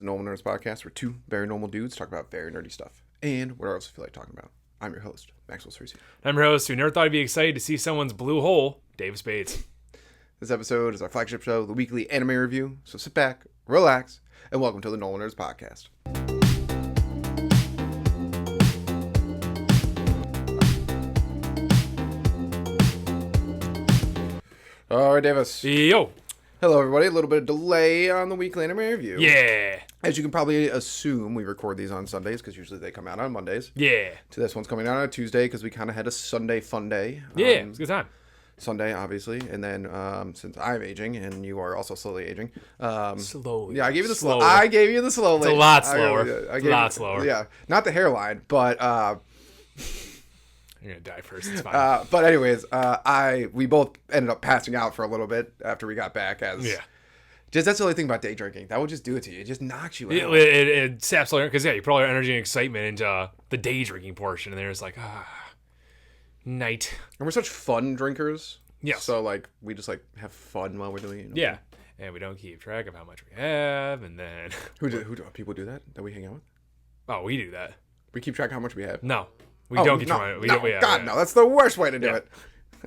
The Normal Nerds Podcast, where two very normal dudes talk about very nerdy stuff and what else I feel like talking about. I'm your host, Maxwells Alya. I'm your host who never thought he'd be excited to see someone's blue hole, Dave Spades. This episode is our flagship show, the weekly anime review. So sit back, relax, and welcome to the Normal Nerds Podcast. All right, Davis. Yo. Hello, everybody. A little bit of delay on the weekly anime review. Yeah. As you can probably assume, we record these on Sundays because usually they come out on Mondays. Yeah. So this one's coming out on a Tuesday because we kind of had a Sunday fun day. Yeah, it was a good time. Sunday, obviously, and then since I'm aging and you are also slowly aging, Slowly. Yeah, I gave you the slow. Slower. I gave you the slowly. It's a lot slower. I gave a lot you, slower. Yeah, not the hairline, but You're gonna die first. It's fine. but anyways, we both ended up passing out for a little bit after we got back. Just that's the only thing about day drinking. That will just do it to you. It just knocks you out. It saps because you put all your energy and excitement into the day drinking portion, and then it's like night. And we're such fun drinkers. Yeah. So we just have fun while we're doing it. Yeah. And we don't keep track of how much we have, and then Who do people do that we hang out with? Oh, we do that. We keep track of how much we have. No, we don't keep track. No, that's the worst way to do it.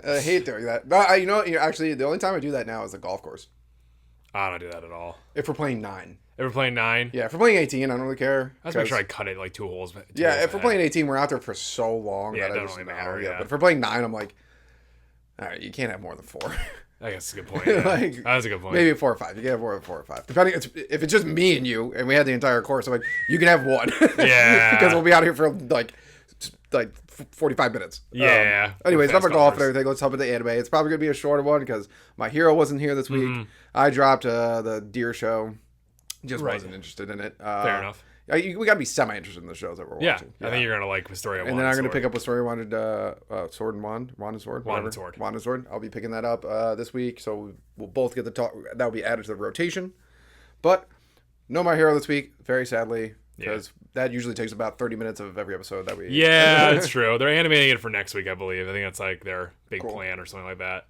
I hate doing that. But actually, the only time I do that now is the golf course. I don't do that at all. If we're playing 9. If we're playing 9? Yeah, if we're playing 18, I don't really care. I just make sure I cut it like 2 holes. Yeah, if we're playing 18, we're out there for so long. Yeah, that it doesn't really matter. Yeah. But if we're playing 9, I'm like, all right, you can't have more than 4. I guess that's a good point. Yeah. That's a good point. Maybe 4 or 5. You can have more than 4 or 5. Depending, if it's just me and you, and we had the entire course, I'm like, you can have 1. Yeah. Because we'll be out here for like 45 minutes. Yeah. Anyways, enough of golf and everything. Let's hop into the anime. It's probably going to be a shorter one because MyHero wasn't here this week. Mm-hmm. I dropped the Deer show. Just wasn't interested in it. Fair enough. We got to be semi-interested in the shows that we're watching. I think you're going to like Wistoria Wand and then I'm going to pick up Wistoria Wand and Sword and Wand and Sword. Wand and Sword. Wand and Sword. I'll be picking that up this week, so we'll both get the talk. That'll be added to the rotation. But no MyHero this week, very sadly, because that usually takes about 30 minutes of every episode that we... Yeah, that's true. They're animating it for next week, I believe. I think that's like their big plan or something like that.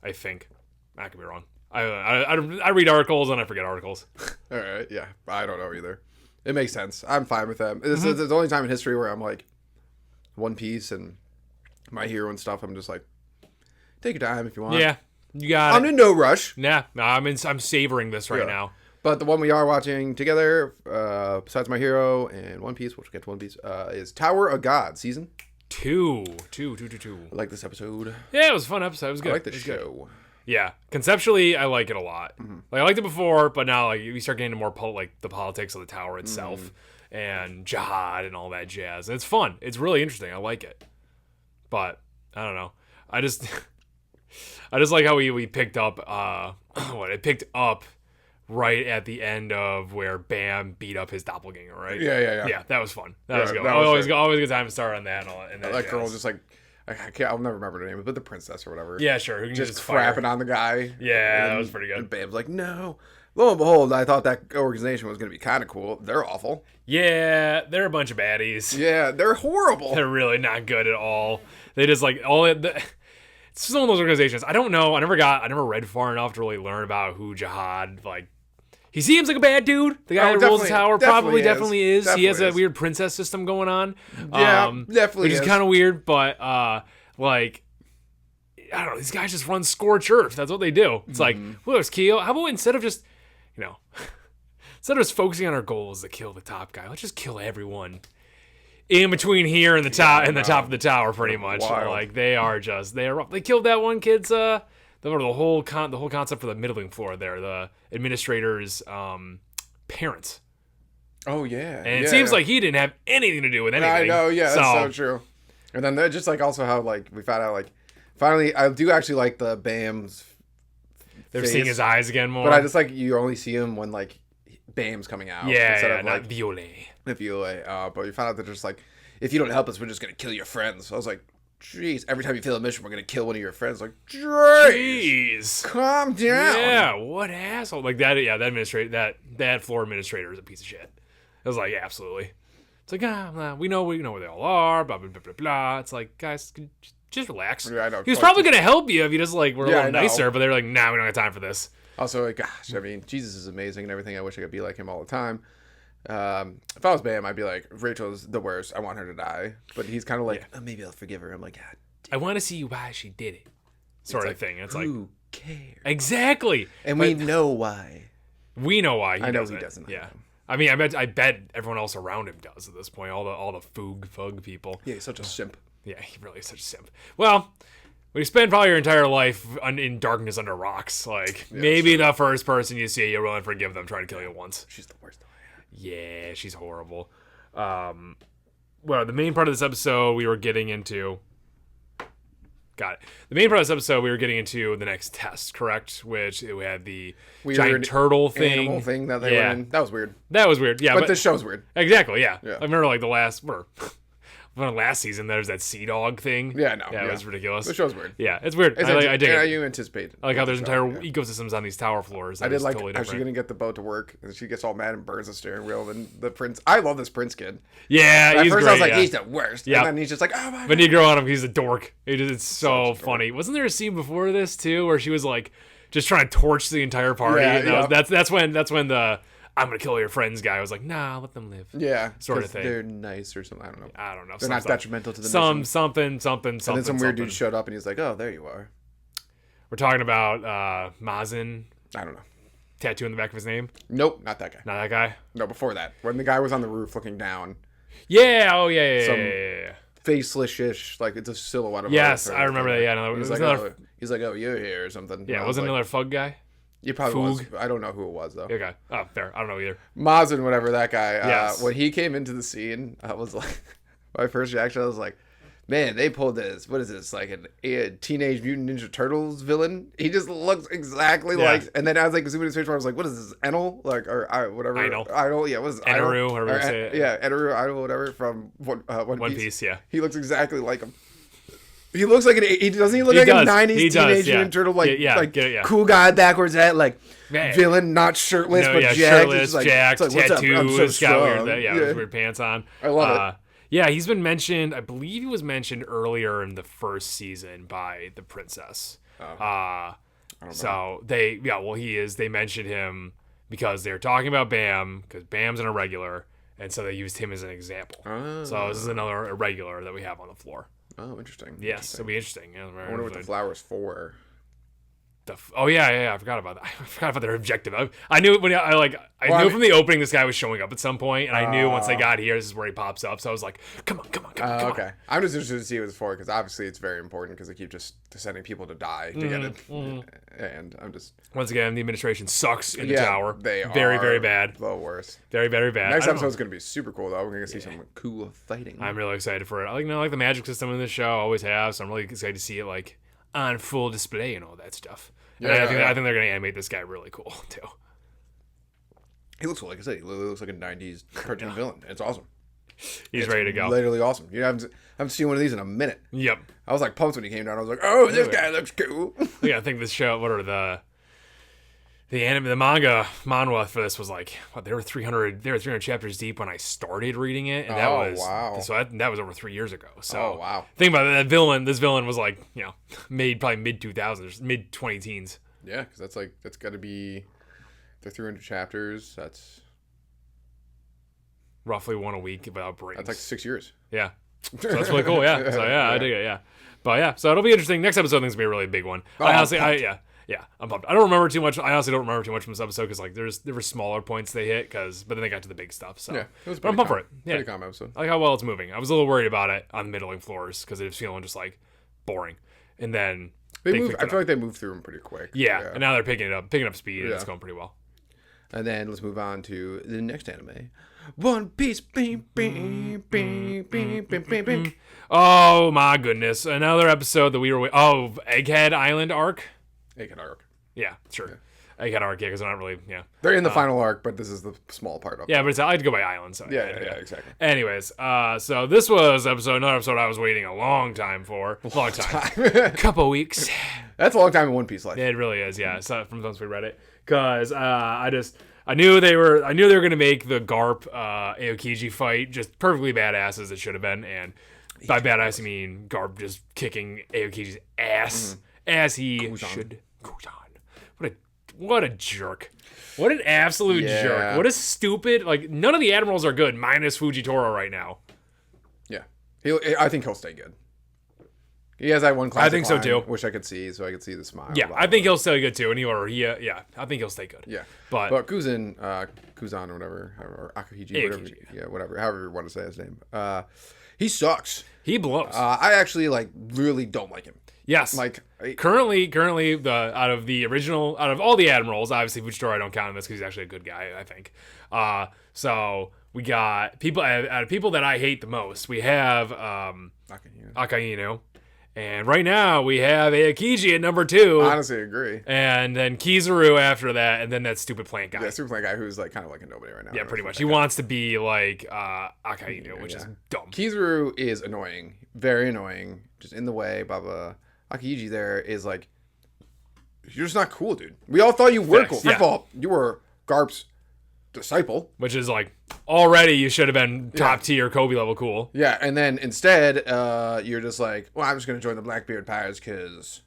I think. I could be wrong. I read articles and I forget articles. All right, yeah. I don't know either. It makes sense. I'm fine with them. It's the only time in history where I'm like, One Piece and MyHero and stuff, I'm just like, take your time if you want. Yeah, you got I'm in no rush. Nah, I'm savoring this right now. But the one we are watching together, besides MyHero and One Piece, which we'll get to One Piece, is Tower of God, season 2. I like this episode. Yeah, it was a fun episode. It was good. I like the show. Good. Yeah, conceptually, I like it a lot. Mm-hmm. I liked it before, but now we start getting into more the politics of the tower itself and jihad and all that jazz. And it's fun. It's really interesting. I like it. But I don't know. I just like how we picked up it picked up right at the end of where Bam beat up his doppelganger, right? Yeah. Yeah, that was fun. That was good. Always a good time to start on that. And that girl just I'll never remember her name, but the princess or whatever. Yeah, sure. Who can just crapping on the guy. Yeah, that was pretty good. And Bam's like, no. Lo and behold, I thought that organization was going to be kind of cool. They're awful. Yeah, they're a bunch of baddies. Yeah, they're horrible. They're really not good at all. They just it's just one of those organizations. I don't know. I never read far enough to really learn about who Jihad he seems like a bad dude. The guy that rules the tower definitely is. Definitely he has a weird princess system going on. Yeah, definitely which is kind of weird, but I don't know. These guys just run scorch earth. That's what they do. It's like, well, Keo, how about instead of just, instead of just focusing on our goals to kill the top guy, let's just kill everyone in between here and the top and the top of the tower, pretty much. Wild. They are rough. They killed that one kid's the whole concept for the middling floor there, the administrator's parents. Oh yeah, and it seems like he didn't have anything to do with anything. I know, yeah, that's so true. And then they're just also how we found out finally I do actually like the Bam's. They're seeing his eyes again more, but I just you only see him when Bam's coming out. Yeah, not Violet. But you found out that just if you don't help us, we're just gonna kill your friends. So I was like, jeez, every time you fail a mission, we're going to kill one of your friends. Jeez. Calm down. Yeah, what asshole. That administrator, that floor administrator is a piece of shit. It was absolutely. It's we know where they all are, blah, blah, blah, blah, blah. It's guys, just relax. Yeah, I know. He was probably going to help you if you just were a little nicer, but they were nah, we don't have time for this. Also, gosh, I mean, Jesus is amazing and everything. I wish I could be like him all the time. If I was Bam, I'd be like, Rachel's the worst. I want her to die. But he's kind of like, oh, maybe I'll forgive her. I'm like, God. I want to see why she did it. Sort of thing. It's who cares? Exactly. And we know why. We know why he I know doesn't. he doesn't. Yeah. I mean, I bet everyone else around him does at this point. All the fug people. Yeah, he's such a simp. Yeah, he really is such a simp. Well, when you spend probably your entire life in darkness under rocks, like maybe the first person you see, you're willing to forgive them trying to kill you once. She's the worst. Yeah, she's horrible. Well, the main part of this episode we were getting into. Got it. The main part of this episode, we were getting into the next test, correct? Which we had the giant turtle thing. Animal thing that they went in. That was weird. That was weird, yeah. But this show's weird. Exactly, yeah. I remember like the last season, there's that sea dog thing. Yeah, no. Yeah, it was ridiculous. The show's weird. Yeah, it's weird. I dig it. You anticipate. I like how there's entire ecosystems on these tower floors. I did like totally how she's going to get the boat to work, and she gets all mad and burns the steering wheel. And the prince, I love this prince kid. Yeah, he's great. I was like, he's the worst. Yeah. And then he's just like, oh my God. But you grow on him, he's a dork. It's so funny. Wasn't there a scene before this too, where she was like, just trying to torch the entire party? Yeah, that's when the I'm gonna kill your friends guy. I was like, nah, let them live. Yeah, sort of thing. They're nice or something. I don't know. They're not detrimental to the mission. Something. And then some weird dude showed up and he's like, oh, there you are. We're talking about Mazin. I don't know. Tattoo in the back of his name? Nope, not that guy. Not that guy? No, before that. When the guy was on the roof looking down. Yeah, oh yeah. Faceless-ish, like it's a silhouette of Yes, I remember that, yeah. No, he's like, oh, you're here or something. Yeah, wasn't another Fug guy? You probably was. I don't know who it was, though. Okay. Oh, fair. I don't know either. Mazin, whatever, that guy. Yes. When he came into the scene, I was like, my first reaction, I was like, man, they pulled this. What is this? Like a Teenage Mutant Ninja Turtles villain? He just looks exactly like. And then I was like, zooming his face, I was like, what is this? Enel? Like, or whatever. Idol. Yeah, what is it? Enaru, however you say it. Yeah, Enaru, Idol, whatever, from One Piece, yeah. He looks exactly like him. He looks like doesn't he look like a 90s Teenage Mutant Turtle, cool guy, backwards hat, like villain, not shirtless, but jacked. Shirtless, like, jacked, like, tattoos, got weird pants on. I love it. Yeah, he's been mentioned, I believe he was mentioned earlier in the first season by the princess. I don't know. He is. They mentioned him because they're talking about Bam, because Bam's an irregular, and so they used him as an example. So this is another irregular that we have on the floor. Oh, interesting. Yes, it'll be interesting. I wonder what the flower's for. I forgot about that. I forgot about their objective. I knew when I knew from the opening this guy was showing up at some point, and I knew once they got here, this is where he pops up. So I was like, come on. Okay. I'm just interested to see what it's for, because obviously it's very important, because they keep just sending people to die to get it. And I'm just... Once again, the administration sucks in the tower. They are very, very bad. The worst. Very, very bad. Next episode's going to be super cool, though. We're going to see some cool fighting. I'm really excited for it. I like the magic system in this show. I always have, so I'm really excited to see it like on full display and all that stuff. And I think they're going to animate this guy really cool, too. He looks, like I said, he looks like a 90s cartoon villain. It's awesome. He's ready to go. Literally awesome. You haven't seen one of these in a minute. Yep. I was like pumped when he came down. I was like, oh, this guy looks cool. Yeah, I think this show, what are the manhwa for this was like, they were 300 chapters deep when I started reading it, and that was over 3 years ago. So think about it, this villain was like, made probably mid 2000s, mid 20 teens. Yeah, because that's got to be the 300 chapters. That's roughly one a week without breaks. That's like 6 years. Yeah, so that's really cool. Yeah, so I dig it. Yeah, but so it'll be interesting. Next episode I think is gonna be a really big one. Yeah, I'm pumped. I don't remember too much. I honestly don't remember too much from this episode, because there were smaller points they hit, but then they got to the big stuff. So but I'm pumped for it. Yeah, pretty calm episode. I like how well it's moving. I was a little worried about it on the middling floors, because it was feeling just like boring, and then I feel like they moved through them pretty quick. Yeah, and now they're picking up speed, and it's going pretty well. And then let's move on to the next anime, One Piece. Bing, bing, bing, bing, bing, bing, bing. Oh my goodness! Another episode that we were Egghead Island arc. Egghead arc. Yeah, sure. Egghead arc, because they're not really, They're in the final arc, but this is the small part of it. Yeah, but I had to go by island, so. Yeah, exactly. Anyways, so this was another episode I was waiting a long time for. Long time. Couple weeks. That's a long time in One Piece life. It really is, yeah. So from once we read it. Because I knew they were going to make the Garp Aokiji fight just perfectly badass as it should have been. And by badass, I mean Garp just kicking Aokiji's ass as he should. What a jerk. What an absolute Yeah. jerk. What a stupid... Like, none of the admirals are good, minus Fujitoro right now. Yeah. I think he'll stay good. He has that one classic I think so, line, too. Wish I could see, so I could see the smile. Yeah, blah, I think he'll stay good, too. And I think he'll stay good. Yeah. But Kuzan or whatever, or Akahiji, whatever. Akahiji. Yeah, whatever. However you want to say his name. He sucks. he blows. I actually, really don't like him. Yes. Currently, out of all the admirals, obviously Fujitora I don't count him this because he's actually a good guy, I think. So we got people out of people that I hate the most. We have Akainu. And right now we have Aokiji at number 2. Honestly, agree. And then Kizaru after that, and then that stupid plant guy. Yeah, super plant guy who's kind of like a nobody right now. Yeah, pretty much. He wants to be like Akainu, which is dumb. Kizaru is annoying, very annoying, just in the way. Blah blah. Akahiji there is like, you're just not cool, dude. We all thought you were cool. First of all, you were Garp's disciple, which is like already you should have been top tier Kobe level cool. Yeah, and then instead, you're just like, well, I'm just gonna join the Blackbeard Pirates because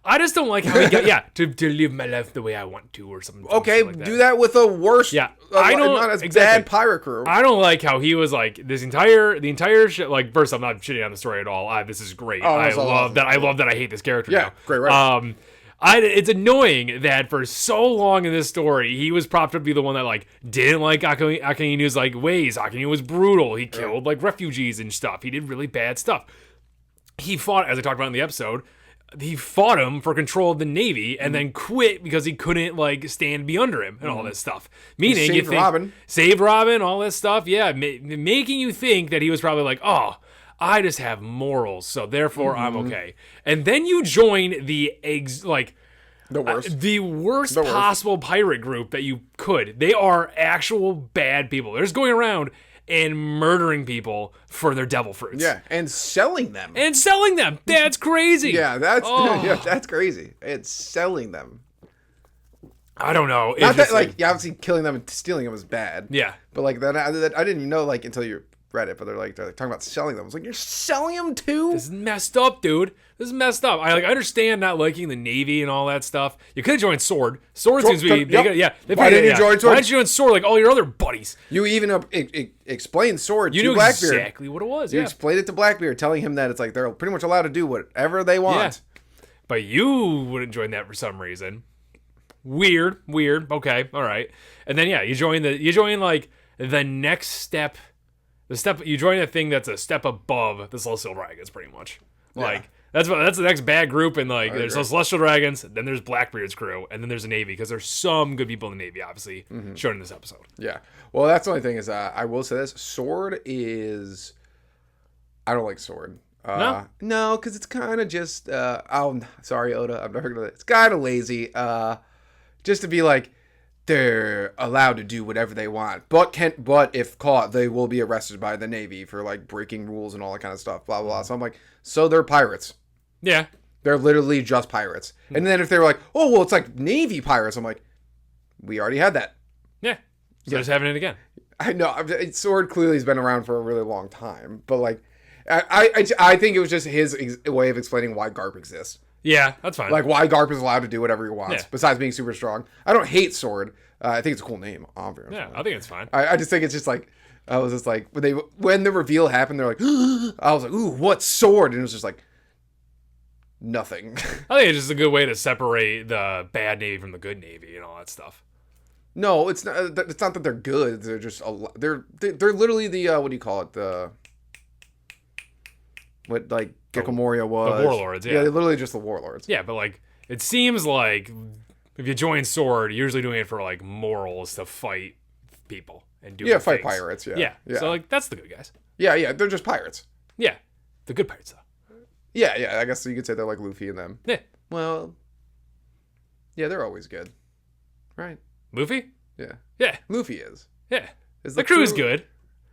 I just don't like how he got to live my life the way I want to or something. Okay, like that. do that with a worse. Yeah, I don't not as bad pirate crew. I don't like how he was like the entire shit. Like, first, I'm not shitting on the story at all. This is great. I love that. I love that. I hate this character. Yeah, now. great. Right. It's annoying that for so long in this story, he was propped up to be the one that didn't like Akainu's ways. Akainu was brutal. He killed refugees and stuff. He did really bad stuff. He fought, as I talked about in the episode, he fought him for control of the Navy and then quit because he couldn't stand be under him and all this stuff. Meaning, saved Robin, all this stuff. Yeah, making you think that he was probably I just have morals, so therefore I'm okay. And then you join the worst possible pirate group that you could. They are actual bad people. They're just going around and murdering people for their devil fruits. Yeah, and selling them. That's crazy. Yeah, that's crazy. It's selling them. I don't know. Not that obviously killing them and stealing them was bad. Yeah, but that I didn't even know until you read it. But they're talking about selling them. I was like, you're selling them too? This is messed up, dude. This is messed up. I understand not liking the Navy and all that stuff. You could have joined Sword. Sword seems to be... Why didn't you join Sword? Why didn't you join Sword like all your other buddies? You even explained Sword to Blackbeard. You knew exactly what it was, You explained it to Blackbeard, telling him that it's they're pretty much allowed to do whatever they want. Yeah. But you wouldn't join that for some reason. Weird. Okay, all right. And then, you join the next step... You join a thing that's a step above the Celestial Dragons, pretty much. That's the next bad group, and there's those Celestial Dragons, then there's Blackbeard's crew, and then there's a Navy, because there's some good people in the Navy, obviously, shown in this episode. Yeah. Well, that's the only thing is, I will say this, Sword is... I don't like Sword. No, because it's kind of just... sorry, Oda, I'm not going to... It's kind of lazy. Just to be they're allowed to do whatever they want, but if caught, they will be arrested by the Navy for breaking rules and all that kind of stuff. Blah blah. So I'm so they're pirates. Yeah, they're literally just pirates. And then if they were oh well, it's Navy pirates. I'm we already had that. Yeah, so they're just having it again. I know. Sword clearly has been around for a really long time, but I think it was just his way of explaining why Garp exists. Yeah, that's fine. Why Garp is allowed to do whatever he wants, besides being super strong. I don't hate Sword. I think it's a cool name, obviously. Yeah, I think it's fine. I just think it's just I was just when the reveal happened, they're I was ooh, what Sword? And it was just nothing. I think it's just a good way to separate the bad Navy from the good Navy and all that stuff. No, it's not. It's not that they're good. They're just they're literally the what do you call it? The what Gecko Moria was. The warlords, yeah. Yeah, they're literally just the warlords. Yeah, but it seems if you join Sword, you're usually doing it for morals to fight people and do fight pirates, yeah. So that's the good guys. Yeah, they're just pirates. Yeah. The good pirates though. Yeah, I guess you could say they're like Luffy and them. Yeah. Well, yeah, they're always good. Right. Luffy? Yeah. Yeah. Luffy is. Yeah. The crew's good.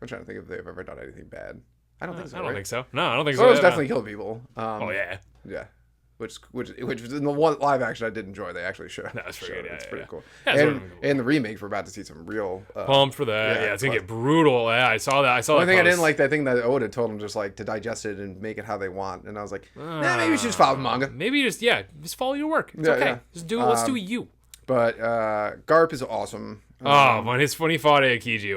I'm trying to think if they've ever done anything bad. I don't think so. I don't think so. No, I don't think so. Zoro's definitely killed people. Oh yeah. Yeah. Which in the one live action I did enjoy. They actually showed. No, that's pretty good. It's pretty cool. Yeah, and the remake, we're about to see some real pumped for that. Yeah, it's gonna get brutal. Yeah, I saw that. The only thing I didn't like, that thing that Oda told them just to digest it and make it how they want. And I was maybe you should just follow the manga. Maybe just follow your work. It's okay. Just do. Let's do you. But Garp is awesome. When he fought Aokiji, it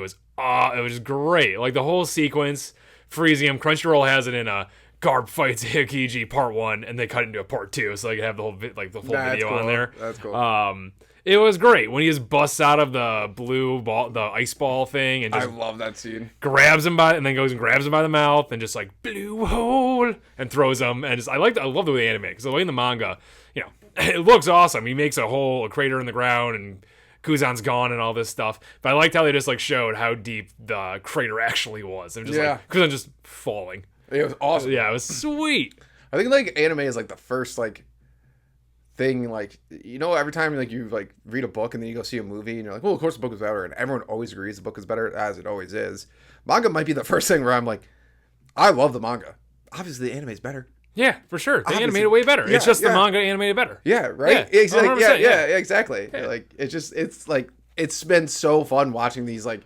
was great. Like the whole sequence, freezing him. Crunchyroll has it in a Garp fights Aokiji part 1, and they cut it into a part 2, so they can have the whole video cool. on there. That's cool. It was great when he just busts out of the blue ball, the ice ball thing, and just I love that scene. grabs him and then goes and grabs him by the mouth, and just like blue hole, and throws him. And just, I love the way they animate, because the way in the manga, it looks awesome. He makes a crater in the ground, and Kuzan's gone and all this stuff. But I liked how they just like showed how deep the crater actually was. And just like Kuzan just falling. It was awesome. Yeah, it was sweet. I think like anime is like the first like thing, like, every time like you like read a book and then you go see a movie and you're like, well, of course the book is better, and everyone always agrees the book is better, as it always is. Manga might be the first thing where I'm like, I love the manga. Obviously the anime is better. Yeah, for sure. They animated way better. It's just the manga animated better. Yeah, right? Yeah, Exactly. Yeah. Like it's like it's been so fun watching these like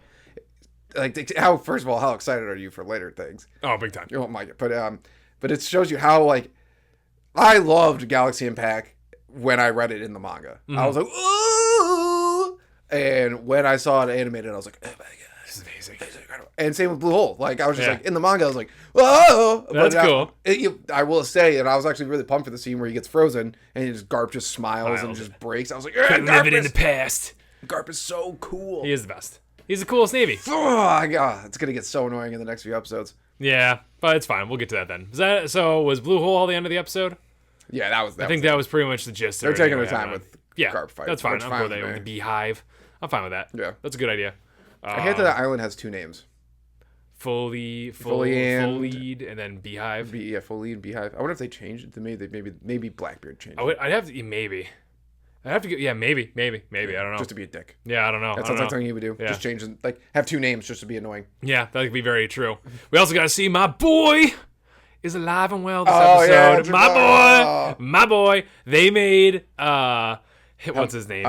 how, first of all, how excited are you for later things? Oh, big time. Oh my god. But it shows you how like I loved Galaxy Impact when I read it in the manga. Mm-hmm. I was like, ooh! And when I saw it animated, I was like, oh my god, this is amazing. And same with Blue Hole. Like, I was just like, in the manga, I was like, whoa! That's cool. I will say, and I was actually really pumped for the scene where he gets frozen, and Garp just smiles and just breaks. I was like, Garp living in the past. Garp is so cool. He is the best. He's the coolest Navy. Oh, God. It's going to get so annoying in the next few episodes. Yeah, but it's fine. We'll get to that then. Was Blue Hole all the end of the episode? Yeah, that was. I think that was pretty much the gist. They're taking their time with Garp fight. That's fine. I'm fine with the beehive. I'm fine with that. Yeah, that's a good idea. I hate that the island has 2 names. Folied, and then beehive. Folied and beehive. I wonder if they changed it to maybe Blackbeard changed it. I'd have to maybe. I don't know. Just to be a dick. Yeah, I don't know. That sounds like something he would do. Yeah. Just change it, like have 2 names just to be annoying. Yeah, that could be very true. We also got to see my boy is alive and well this episode. Yeah, my boy. They made what's his name?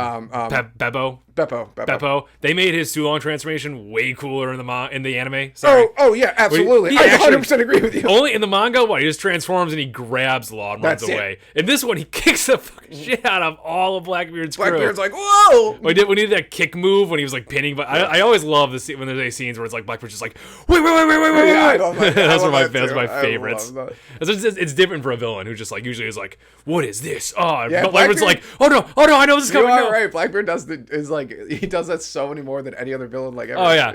Beppo. They made his Sulong transformation way cooler in the anime. Sorry. Oh yeah, absolutely. I 100% agree with you. Only in the manga, he just transforms and he grabs Law and runs away. In this one, he kicks the fucking shit out of all of Blackbeard's crew. Blackbeard's like, whoa! We did that kick move when he was like pinning. But I always love when there's these scenes where it's like Blackbeard's just like, wait. That's my favorites. It's different for a villain who just like usually is like, what is this? Oh, yeah, Blackbeard's like, oh no, I know this is coming. You are right. Blackbeard does he does that so many more than any other villain like ever. Oh yeah,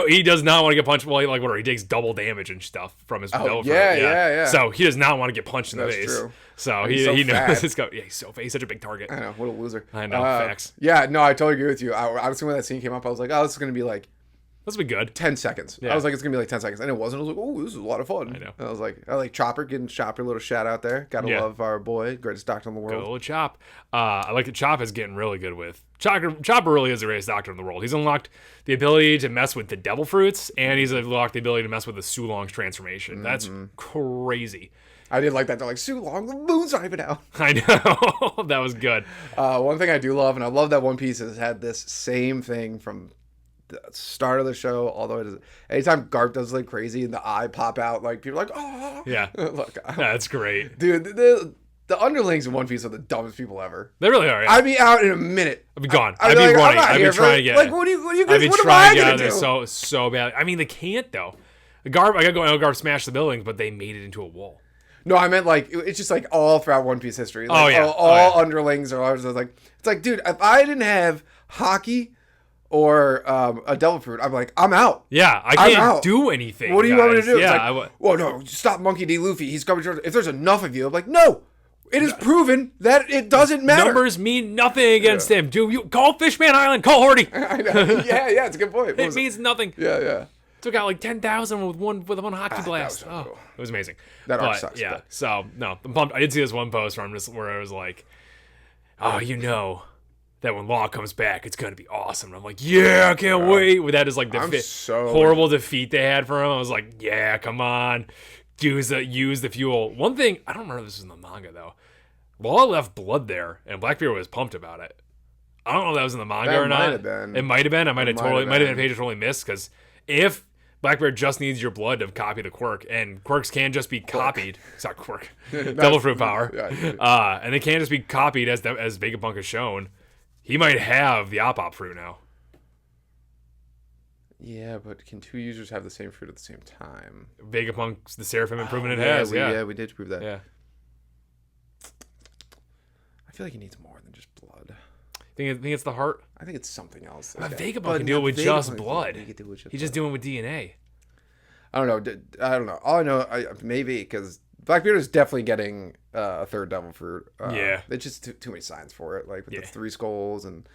he does not want to get punched. Well, he takes double damage and stuff from his belt. Yeah. So he does not want to get punched in the face. True. So he knows it's go. Yeah, he's such a big target. I know, what a loser. I know, facts. Yeah, no, I totally agree with you. Honestly, when that scene came up, I was like, oh, this is gonna be like, this will be good. 10 seconds. Yeah. I was like, it's gonna be like 10 seconds, and it wasn't. I was like, oh, this is a lot of fun. I know. And I was like, Chopper, getting Chopper a little shout out there. Gotta love our boy, greatest doctor in the world. Good old Chop. I like that Chop is getting really good with Chopper. Really is the greatest doctor in the world. He's unlocked the ability to mess with the devil fruits, and he's unlocked the ability to mess with the Sulong's transformation. That's crazy. I did like that. They're like, Sulong, the moon's not even out. I know. That was good. One thing I do love, and I love that One Piece has had this same thing from the start of the show, although it is anytime Garp does like crazy and the eye pop out, like people are like, oh yeah. Look, that's great, dude. The underlings in One Piece are the dumbest people ever. They really are. Yeah. I'd be out in a minute. I'd be gone. I'd be running. I'd be trying to get. Like, what are you guys? What am I gonna do? So bad. I mean, they can't though. Garp smashed the buildings, but they made it into a wall. No, I meant like it's just like all throughout One Piece history. Like, all underlings are always like, it's like, dude, if I didn't have hockey or a devil fruit, I'm like, I'm out. Yeah, I can't do anything. What do you want me to do? Yeah, it's like, well, no, stop Monkey D. Luffy. He's coming towards. If there's enough of you, I'm like, no. It is proven that it doesn't matter. Numbers mean nothing against him. Do you call Fishman Island? Call Horty. I know. Yeah, it's a good point. It means nothing. Yeah. Took out like 10,000 with one hockey blast. So cool. It was amazing. That arc sucks. Yeah. So no, I'm pumped. I did see this one post where I was like, oh, that when Law comes back, it's gonna be awesome. And I'm like, yeah, I can't wait. With that is like the horrible defeat they had for him. I was like, yeah, come on, use the fuel. One thing I don't remember if this is in the manga though. Law left blood there, and Blackbeard was pumped about it. I don't know if that was in the manga or not. It might have been. It might have been a page I totally missed because if Blackbeard just needs your blood to copy the quirk, and quirks can just be copied. It's not quirk. Devil fruit power. And they can't just be copied as Vegapunk has shown. He might have the op fruit now. Yeah, but can 2 users have the same fruit at the same time? Vegapunk's the Seraphim improvement has. Yeah, we did prove that. Yeah. I feel like he needs more than just blood. Think it's the heart? I think it's something else. But Vegapunk can do it with just blood. He's just doing it with DNA. I don't know. All I know, maybe, because Blackbeard is definitely getting a third devil fruit. Yeah. It's just too many signs for it. Like with the 3 skulls and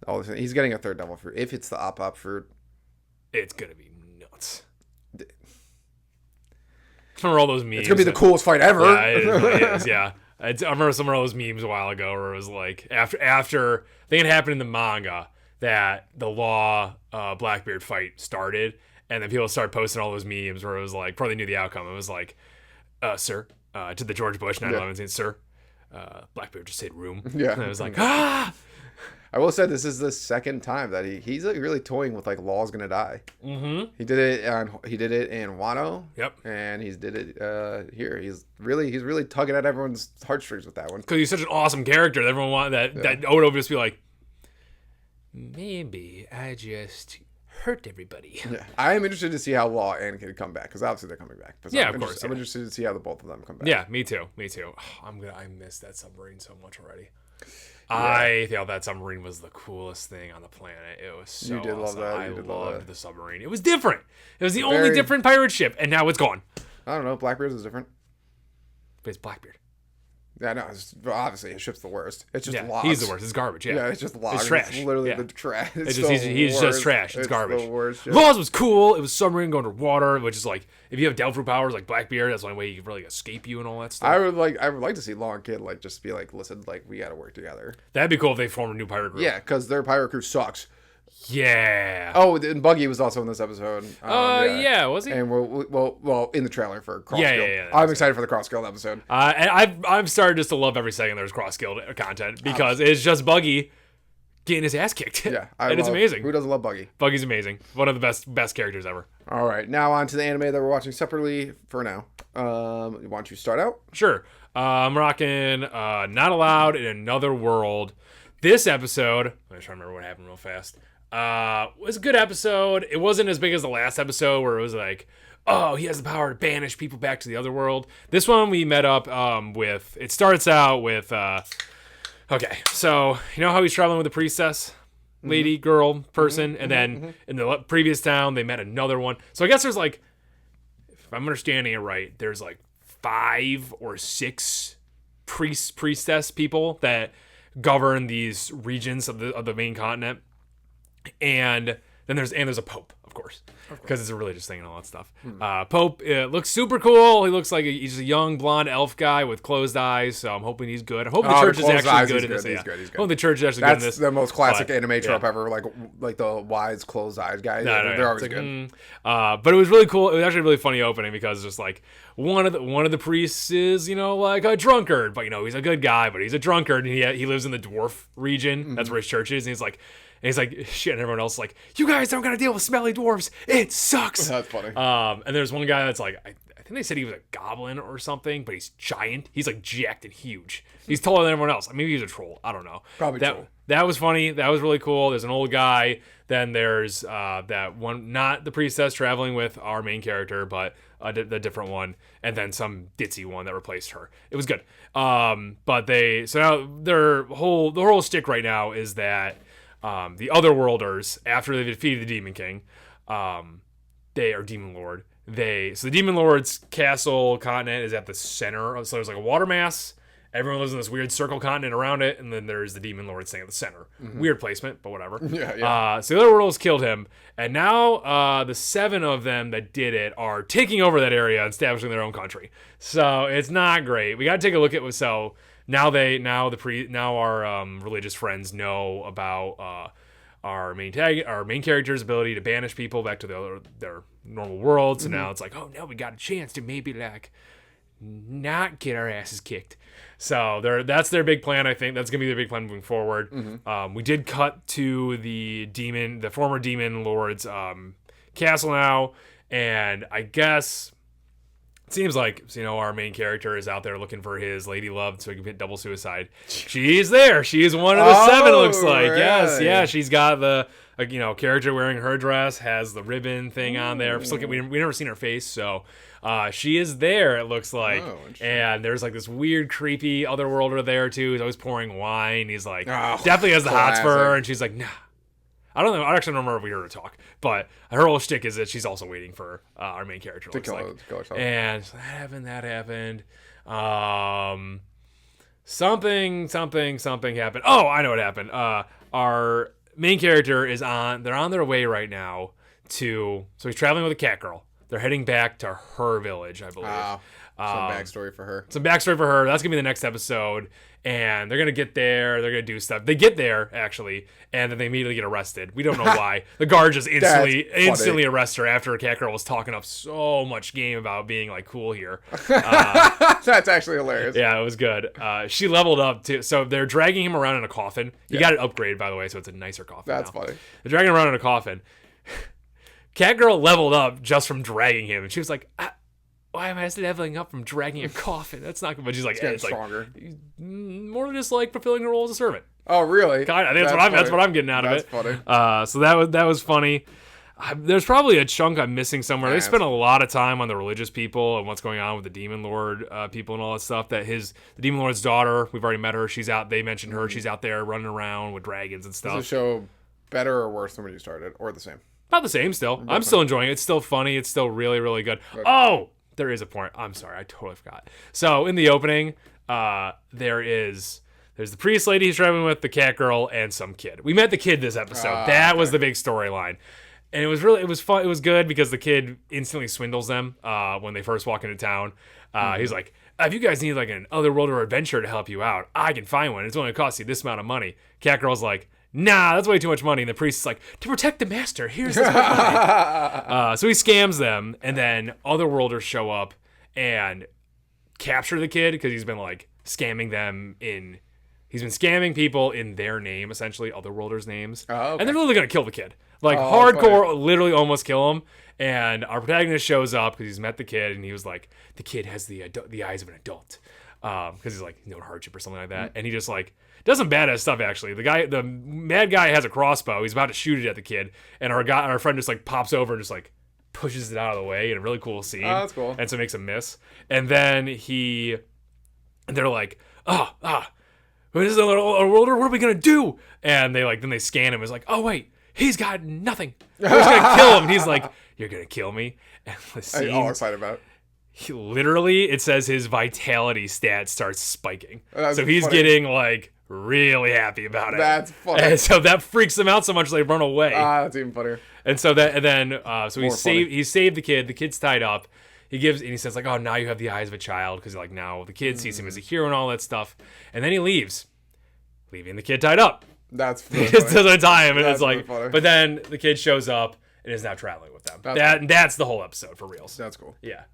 all this. He's getting a third devil fruit. If it's the op fruit, it's going to be nuts. I remember all those memes. It's going to be the coolest fight ever. Yeah, it really is, yeah. I remember some of those memes a while ago where it was like, after I think it happened in the manga that the Law Blackbeard fight started, and then people started posting all those memes where it was like, probably knew the outcome. It was like, sir, to the George Bush 9/11 saying, sir, Blackbeard just said room. Yeah. And it was like, ah! I will say this is the second time that he's like really toying with like Law's gonna die. Mm-hmm. He did it in Wano. Yep. And he's did it here. He's really tugging at everyone's heartstrings with that one. Because he's such an awesome character that everyone wanted that Oda would just be like, maybe I just hurt everybody. Yeah. I am interested to see how Law and Kid come back, because obviously they're coming back. But yeah, of course. I'm interested to see how the both of them come back. Yeah, me too. Oh, I miss that submarine so much already. Yeah. I thought that submarine was the coolest thing on the planet. It was so You did awesome. love that. I loved the submarine. It was different. It was the only Very... different pirate ship, and now it's gone. I don't know. Blackbeard is different. But it's Blackbeard. Yeah, no, obviously his ship's the worst. It's just logs. He's the worst. It's garbage. Yeah, it's just logs. It's trash. It's literally the trash. He's just trash. It's garbage. The worst ship. Laws was cool. It was submarine going underwater, which is like, if you have Delphi powers like Blackbeard, that's the only way he can really escape you and all that stuff. I would like to see Law and Kid like just be like, listen, like we got to work together. That'd be cool if they formed a new pirate group. Yeah, because their pirate crew sucks. Yeah. Oh, and Buggy was also in this episode. Yeah, was he? And well, in the trailer for Cross Guild. Yeah, I'm excited for the Cross Guild episode. And I've started just to love every second there's Cross Guild content, because it's just Buggy getting his ass kicked. Yeah, it's amazing. Who doesn't love Buggy? Buggy's amazing. One of the best characters ever. All right, now on to the anime that we're watching separately for now. Why don't you start out? Sure. I'm rocking Not Allowed in Another World. This episode, I'm trying to remember what happened real fast. It was a good episode. It wasn't as big as the last episode where it was like, oh, he has the power to banish people back to the other world. This one we met up with, it starts out with, okay, so you know how he's traveling with the priestess? Lady, girl, person, and then in the previous town, they met another one. So I guess there's like, if I'm understanding it right, there's like 5 or 6 priestess people that govern these regions of the main continent. And then there's a pope, of course, because it's a religious thing and all that stuff. Pope looks super cool. He looks like he's a young blonde elf guy with closed eyes. So I'm hoping he's good. I'm hoping the church is actually good in this. He's good. I'm hoping the church is actually good in this. That's the most classic anime trope ever. Like the wise closed eyes guys. They're always good. But it was really cool. It was actually a really funny opening, because it's just like one of the priests is, like a drunkard, but he's a good guy, but he's a drunkard, and he lives in the dwarf region. That's where his church is, and he's like shit, and everyone else is like, you guys don't gotta deal with smelly dwarves. It sucks. That's funny. And there's one guy that's like, I think they said he was a goblin or something, but he's giant. He's like jacked and huge. He's taller than everyone else. Maybe he's a troll. I don't know. Probably troll. That was funny. That was really cool. There's an old guy. Then there's that one, not the priestess traveling with our main character, but the different one, and then some ditzy one that replaced her. It was good. But now the whole stick right now is that the other worlders, after they defeated the Demon King, they are Demon Lord. So the Demon Lord's castle continent is at the center. So there's like a water mass. Everyone lives in this weird circle continent around it, and then there's the Demon Lord staying at the center. Weird placement, but whatever. Yeah. So the other worlds killed him, and now the 7 of them that did it are taking over that area and establishing their own country. So it's not great. We got to take a look at now our religious friends know about our main character's ability to banish people back to their normal world. So now it's like, oh no, we got a chance to maybe like not get our asses kicked. So that's their big plan. I think that's gonna be their big plan moving forward. We did cut to the former demon lord's castle now, and I guess It seems like, our main character is out there looking for his lady love so he can hit double suicide. She's there. She's one of the 7, it looks like. Really? Yes, yeah. She's got the, character wearing her dress, has the ribbon thing on there. We never seen her face, so she is there, it looks like. And there's like this weird, creepy otherworlder there, too. He's always pouring wine. He's like, definitely has the hots for her, and she's like, nah. I don't know. I actually don't remember if we heard her talk, but her whole shtick is that she's also waiting for our main character. To kill herself. And so that happened. Something happened. Oh, I know what happened. Our main character they're on their way right now so he's traveling with a cat girl. They're heading back to her village, I believe. Some backstory for her. That's going to be the next episode. And they're going to get there. They're going to do stuff. They get there, actually, and then they immediately get arrested. We don't know why. The guard just instantly arrests her after a cat girl was talking up so much game about being, like, cool here. That's actually hilarious. Yeah, it was good. She leveled up, too. So they're dragging him around in a coffin. He got it upgraded, by the way, so it's a nicer coffin That's now. funny. They're dragging him around in a coffin. Cat girl leveled up just from dragging him. And she was like... why am I leveling up from dragging a coffin? That's not good. But she's like, it's stronger. Like, more than just like fulfilling her role as a servant. Oh, really? God, I think that's what I'm getting out of it. That's funny. So that was funny. There's probably a chunk I'm missing somewhere. They spent a lot of time on the religious people and what's going on with the Demon Lord people and all that stuff. The Demon Lord's daughter, we've already met her. She's out. They mentioned her. She's out there running around with dragons and stuff. Is the show better or worse than when you started, or the same? About the same still. I'm still enjoying it. It's still funny. It's still really, really good. Oh! There is a point. I'm sorry, I totally forgot. So in the opening, there's the priest lady he's traveling with, the cat girl, and some kid. We met the kid this episode. That was the big storyline, and it was fun. It was good because the kid instantly swindles them when they first walk into town. He's like, if you guys need like an otherworld adventure to help you out, I can find one. It's only gonna cost you this amount of money. Cat girl's like, nah, that's way too much money. And the priest is like, to protect the master, here's this money. So he scams them, and then otherworlders show up and capture the kid because he's been like scamming them he's been scamming people in their name, essentially, otherworlders' names. Oh, okay. And they're literally going to kill the kid. Like, hardcore, funny. Literally almost kill him. And our protagonist shows up because he's met the kid, and he was like, the kid has the eyes of an adult. Because he's like, no hardship or something like that. And he just like, does some badass stuff, actually. The mad guy has a crossbow. He's about to shoot it at the kid. And our friend just like pops over and just like pushes it out of the way in a really cool scene. Oh, that's cool. And so it makes him miss. And then they're like, what is a worlder? What are we going to do? And then they scan him. It's like, oh, wait, he's got nothing. We're just going to kill him. And he's like, you're going to kill me? And the scene, I'm all excited about it. It says his vitality stat starts spiking. So he's getting like really happy about it. That's funny. And so that freaks them out so much they run away. That's even funnier. And so he saved the kid. The kid's tied up. He says like, oh, now you have the eyes of a child, because like now the kid sees him as a hero and all that stuff. And then he leaves, leaving the kid tied up. That's really he just doesn't tie him, and that's it's like, really but then the kid shows up and is now traveling with them. That's the whole episode for reals. That's cool. Yeah.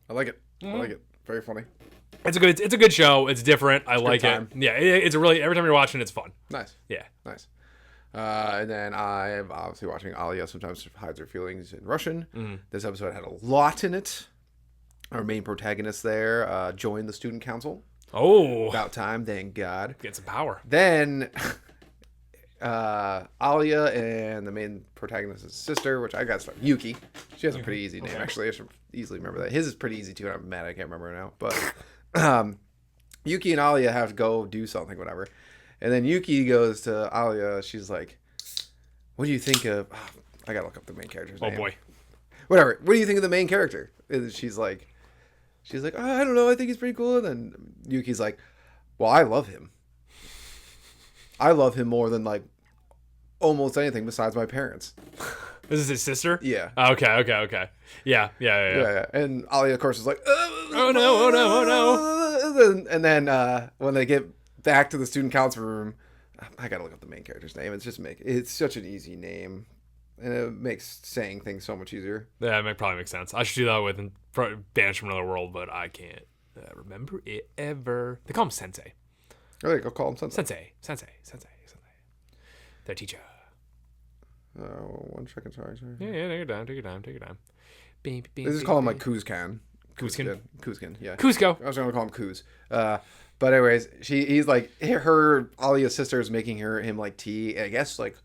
I like it. I like it. Very funny. It's a good show. It's different. I like it. Yeah, it's a really, every time you're watching, it's fun. Nice. Yeah. Nice. And then I'm obviously watching Alya Sometimes Hides Her Feelings in Russian. Mm-hmm. This episode had a lot in it. Our main protagonist there joined the student council. Oh. About time, thank God. Get some power. Then Alya and the main protagonist's sister, which I got stuff, Yuki. She has a pretty easy name, actually. I should easily remember that. His is pretty easy, too, and I'm mad I can't remember it now. But Yuki and Alya have to go do something, whatever. And then Yuki goes to Alya. She's like, what do you think of... Oh, I gotta look up the main character's name. Oh, boy. Whatever. What do you think of the main character? And she's like, oh, I don't know. I think he's pretty cool. And then Yuki's like, well, I love him. I love him more than, like, almost anything besides my parents. This is his sister? Yeah. Okay. Yeah. And Alya, of course, is like, oh no. And then when they get back to the student council room, I gotta look up the main character's name. It's such an easy name. And it makes saying things so much easier. Yeah, it probably makes sense. I should do that with and banish from another world, but I can't remember it ever. They call him Sensei. Oh, go call him Sensei. Sensei. Their teacher. 1 second, sorry. Yeah, take your time. They just call him like Kuzcan. Kuzkin, yeah. Cusco. I was gonna call him Kuz. But anyways, he's like Alia's sister is making him like tea, I guess like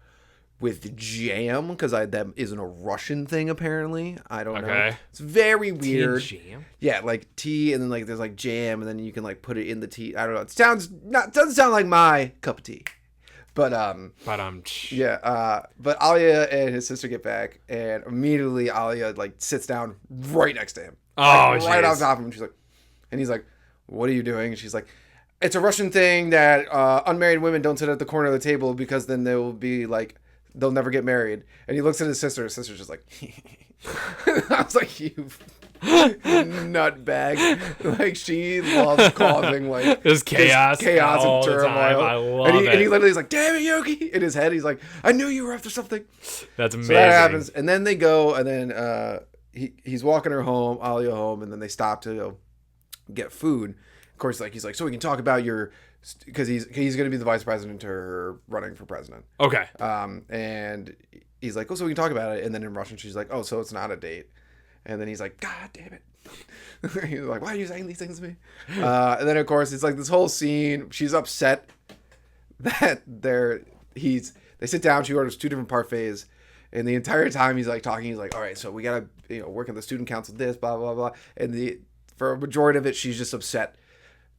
with jam, because that isn't a Russian thing apparently. I don't know. It's very weird. Tea and jam? Yeah, like tea, and then like there's like jam, and then you can like put it in the tea. I don't know. It doesn't sound like my cup of tea. But yeah. But Alya and his sister get back, and immediately Alya like sits down right next to him. Oh, right on top of him. She's like, and he's like, "What are you doing?" And she's like, "It's a Russian thing that unmarried women don't sit at the corner of the table because then they will be like." They'll never get married. And he looks at his sister. His sister's just like, I was like, you nutbag. Like, she loves causing, like, there's chaos and turmoil. I love it. And he literally is like, damn it, Yogi. In his head, he's like, I knew you were after something. That's amazing. So that happens. And then they go, and then he's walking her home, Alya home, and then they stop to go get food. Of course, like, he's like, so we can talk about your... Because he's going to be the vice president to her running for president. Okay. And he's like, oh, so we can talk about it. And then in Russian, she's like, oh, so it's not a date. And then he's like, God damn it. He's like, why are you saying these things to me? And then, of course, it's like this whole scene. She's upset that they sit down. She orders 2 different parfaits. And the entire time he's like talking, he's like, all right, so we got to work in the student council, this, blah, blah, blah. And for a majority of it, she's just upset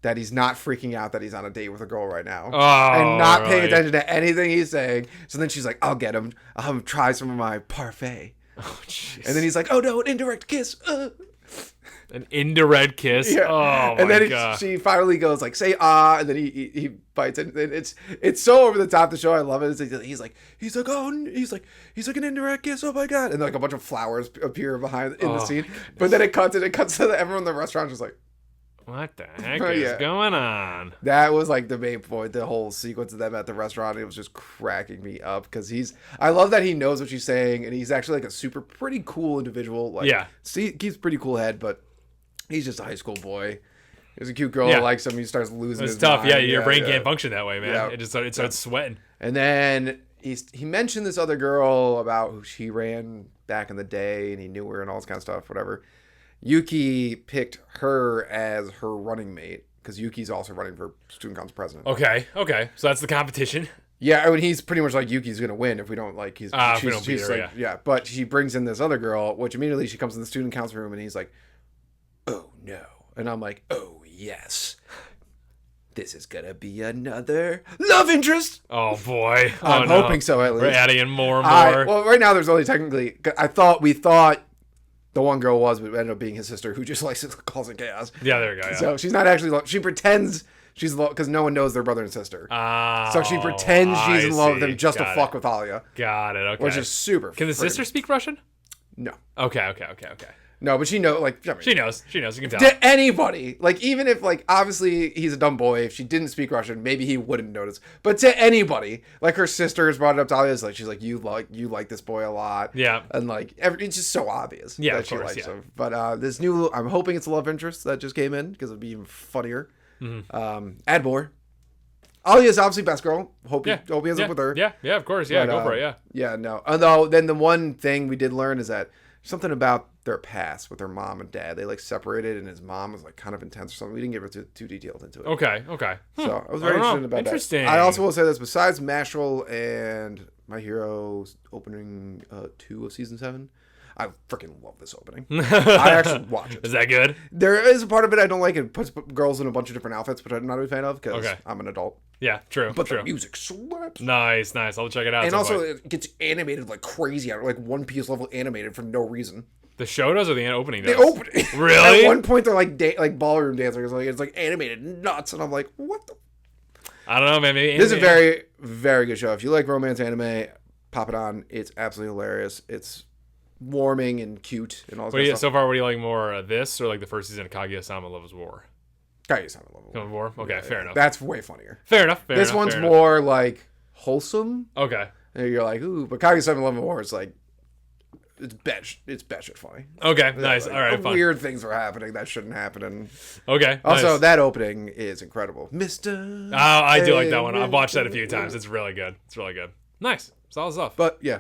that he's not freaking out that he's on a date with a girl right now. And not paying attention to anything he's saying. So then she's like, I'll get him. I'll have him try some of my parfait. Oh, jeez. And then he's like, oh no, an indirect kiss. An indirect kiss? Yeah. Oh, my and then God. She finally goes like, say ah, and then he bites it. And it's so over the top, the show. I love it. He's like an indirect kiss. Oh my God. And like a bunch of flowers appear behind in the scene. But then it cuts to everyone in the restaurant just like, what the heck is going on? That was like the main point, the whole sequence of them at the restaurant. It was just cracking me up because I love that he knows what she's saying, and he's actually like a pretty cool individual. Like, keeps pretty cool head, but he's just a high school boy. There's a cute girl that likes him. He starts losing his tough. mind. Yeah, your brain can't function that way, man. Yeah. It starts sweating. And then he mentioned this other girl about who she ran back in the day, and he knew her and all this kind of stuff, whatever. Yuki picked her as her running mate because Yuki's also running for student council president. Okay. So that's the competition. Yeah, I mean, he's pretty much like Yuki's gonna win if we don't like. She's like, yeah. But she brings in this other girl, which immediately she comes in the student council room and he's like, "Oh no," and I'm like, "Oh yes, this is gonna be another love interest." Oh boy, I'm hoping so. At least we're adding in more and more. Well, right now there's only technically. We thought. The one girl was, but it ended up being his sister who just likes calls it chaos. Yeah, there you go. Yeah. So she's not actually. She pretends she's in love because no one knows they're brother and sister. So she pretends she's in love with them just to fuck with Alya. Got it. Okay. Which is super. Can the sister speak Russian? No. Okay. No, but she knows. Like, I mean, she knows. You can tell. To anybody, like even if like obviously he's a dumb boy. If she didn't speak Russian, maybe he wouldn't notice. But to anybody, like her sister has brought it up to Alya. Like she's like, you like this boy a lot. Yeah. And like it's just so obvious. Yeah, that of she course, likes him. But this new, I'm hoping it's a love interest that just came in because it'd be even funnier. Mm-hmm. Add more. Alya's obviously best girl. Hope he ends up with her. Yeah, of course. Yeah, go for it. Yeah. Yeah, no. Although then the one thing we did learn is that something about their past with their mom and dad. They like separated, and his mom was like kind of intense or something. We didn't get too detailed into it. Okay. So I was very interested about that. I also will say this: besides Maxwell and MyHero opening 2 of season 7, I freaking love this opening. I actually watch it. Is that good? There is a part of it I don't like. It puts girls in a bunch of different outfits, which I'm not a big fan of because I'm an adult. Yeah, true. But the music slaps. Nice. I'll check it out. And also, it gets animated like crazy, like One Piece level animated for no reason. The show does or the opening does? The opening. Really? At one point, they're like ballroom dancing. It's like animated nuts, and I'm like, what the? I don't know, man. Maybe this is a very, very good show. If you like romance anime, pop it on. It's absolutely hilarious. It's warming and cute and all that stuff. So far, what do you like more, this or like the first season of Kaguya-sama Love is War? Kaguya-sama Love is War? Okay, fair enough. That's way funnier. Fair enough. This one's more like wholesome. Okay. And you're like, ooh, but Kaguya-sama Love is War is like, it's batshit funny. Okay, nice. Like, all right, fun. Weird things are happening that shouldn't happen. And okay. Also, nice. that opening is incredible. Mr. Oh, I do like that one. I've watched that a few times. It's really good. Nice. Solid stuff. But yeah,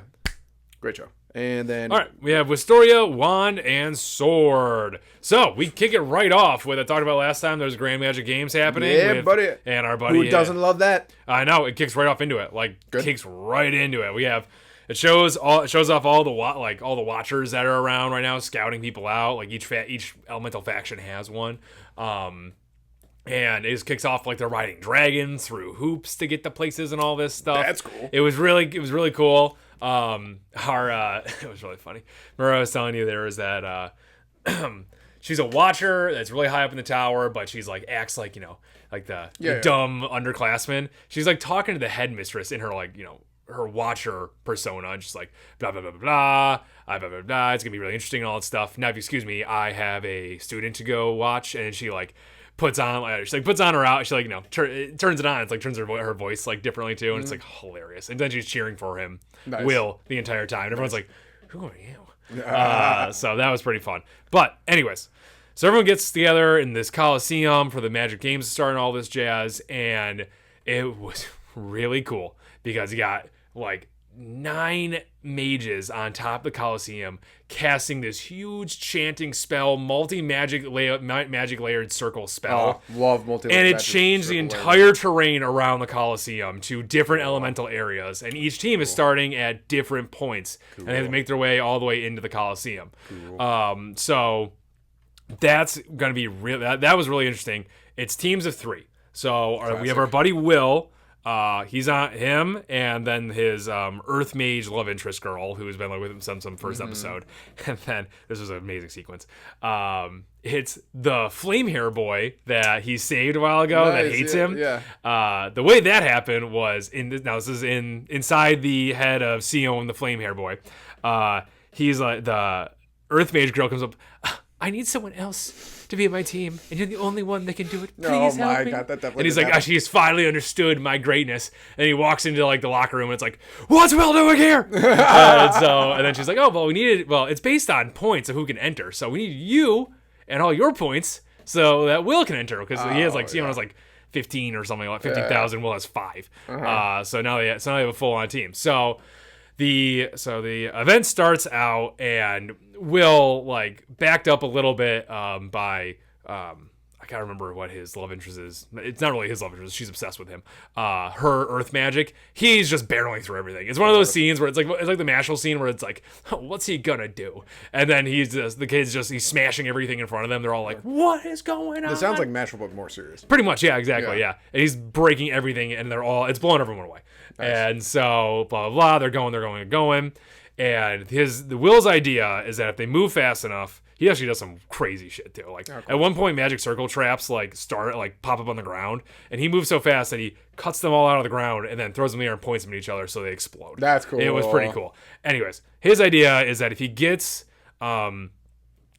great show. And then... All right, we have Wistoria Wand and Sword. So, we kick it right off with, I talked about last time, there's Grand Magic Games happening. Yeah, buddy. And our buddy... Who doesn't love that? I know, it kicks right off into it. Kicks right into it. We have... It shows off all the watchers that are around right now, scouting people out. Like, each elemental faction has one. And it just kicks off like they're riding dragons through hoops to get to places and all this stuff. That's cool. It was really cool. It was really funny. Remember I was telling you there is that she's a watcher that's really high up in the tower, but she's like acts like, like the dumb underclassman. She's like talking to the headmistress in her her watcher persona, just like blah blah blah blah blah, blah blah blah. It's gonna be really interesting and all that stuff. Now, if you excuse me, I have a student to go watch, and she puts on her out. She turns it on. It's like turns her voice like differently too, and it's like hilarious. And then she's cheering for him, Will, the entire time. And everyone's like, "Who are you?" So that was pretty fun. But anyways, so everyone gets together in this Coliseum for the Magic Games to start and all this jazz, and it was really cool because you got 9 mages on top of the Coliseum casting this huge chanting spell, magic layered circle spell. Love multi. And it changed the entire terrain around the Coliseum to different elemental areas, and each team is starting at different points, and they have to make their way all the way into the Coliseum. So that's gonna be real. That was really interesting. It's teams of 3. So we have our buddy Will. He's on him, and then his Earth Mage love interest girl, who's been with him some first episode. And then this was an amazing sequence. It's the flame hair boy that he saved a while ago that hates him. Yeah. The way that happened was this is inside the head of Sion, the flame hair boy. He's like the Earth Mage girl comes up. I need someone else to be on my team, and you're the only one that can do it. Please help me. God, that definitely. And he's like, he's finally understood my greatness. And he walks into the locker room, and it's like, what's Will doing here? and then she's like, it's based on points of who can enter. So we need you and all your points so that Will can enter, because he has Sion has 15 or something, like 15,000. Will has 5. So now they have a full on team. So the event starts out, and Will backed up a little bit by I can't remember what his love interest is. It's not really his love interest. She's obsessed with him. Her earth magic. He's just barreling through everything. It's one of those scenes where it's like the Mashal scene where it's like, oh, what's he gonna do? And then he's smashing everything in front of them. They're all like, what is going on? It sounds like Mashal, but more serious. Pretty much, yeah, exactly, yeah. And he's breaking everything, and it's blowing everyone away. Nice. And so blah blah blah. They're going. And the Will's idea is that if they move fast enough, he actually does some crazy shit too. At one point, magic circle traps pop up on the ground, and he moves so fast that he cuts them all out of the ground and then throws them in the air and points them at each other so they explode. That's cool. It was pretty cool. Anyways, his idea is that if he gets,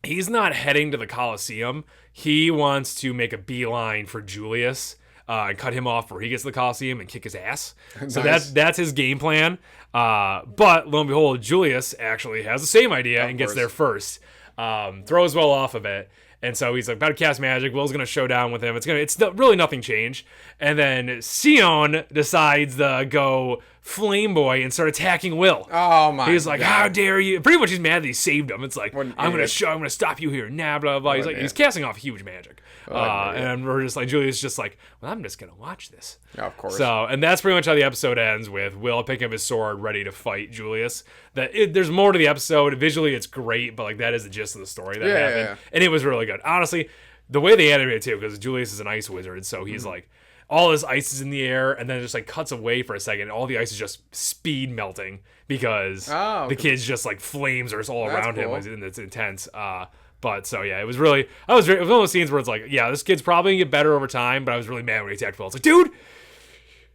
he's not heading to the Coliseum. He wants to make a beeline for Julius. And cut him off where he gets to the Coliseum and kick his ass. Nice. So that's his game plan. But lo and behold, Julius actually has the same idea and gets there first. Throws Will off of it. And so he's about to cast magic. Will's going to show down with him. It's really nothing changed. And then Sion decides to go Flame Boy and start attacking Will. Oh my! He's like, God. How dare you? Pretty much, he's mad that he saved him. It's like, I'm going to stop you here. Nah, blah blah. He's casting off huge magic. And we're just like, Julius just like, well, I'm just going to watch this. Yeah, of course. So, and that's pretty much how the episode ends, with Will picking up his sword, ready to fight Julius. There's more to the episode. Visually, it's great, but that is the gist of the story that happened. Yeah. And it was really good. Honestly, the way they animated it too, because Julius is an ice wizard, so he's all his ice is in the air, and then it just cuts away for a second, and all the ice is just speed melting because the kids just flames are all around him, and it's intense. But so yeah, it was one of those scenes where it's like, yeah, this kid's probably gonna get better over time, but I was really mad when he attacked Will. It's like, dude,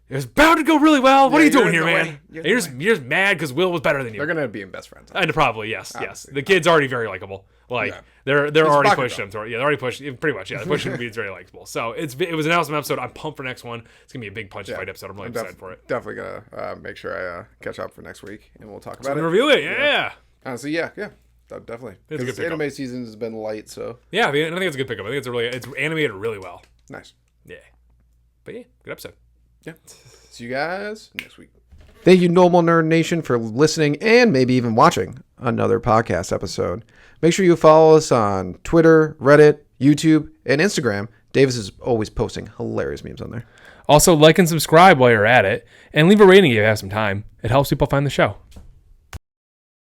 it was bound to go really well. What are you doing here, man? You're just mad because Will was better than you. They're gonna be best friends. And probably yes. The kid's already very likable. They're already pushed him toward. Yeah, they're already pushed. Pretty much, yeah. They're pushing him to be very likable. So it was an awesome episode. I'm pumped for next one. It's gonna be a big punch fight episode. I'm really excited for it. Definitely gonna make sure I catch up for next week, and we'll talk about it. Review it, yeah. So yeah. Definitely. It's a good pickup. Anime season has been light, so yeah. I think it's a good pickup. I think it's animated really well. Nice. Yeah. But yeah, good episode. Yeah. See you guys next week. Thank you, Normal Nerd Nation, for listening and maybe even watching. another podcast episode. Make sure you follow us on Twitter, Reddit, YouTube, and Instagram. Davis is always posting hilarious memes on there. Also, like and subscribe while you're at it, and leave a rating if you have some time. It helps people find the show.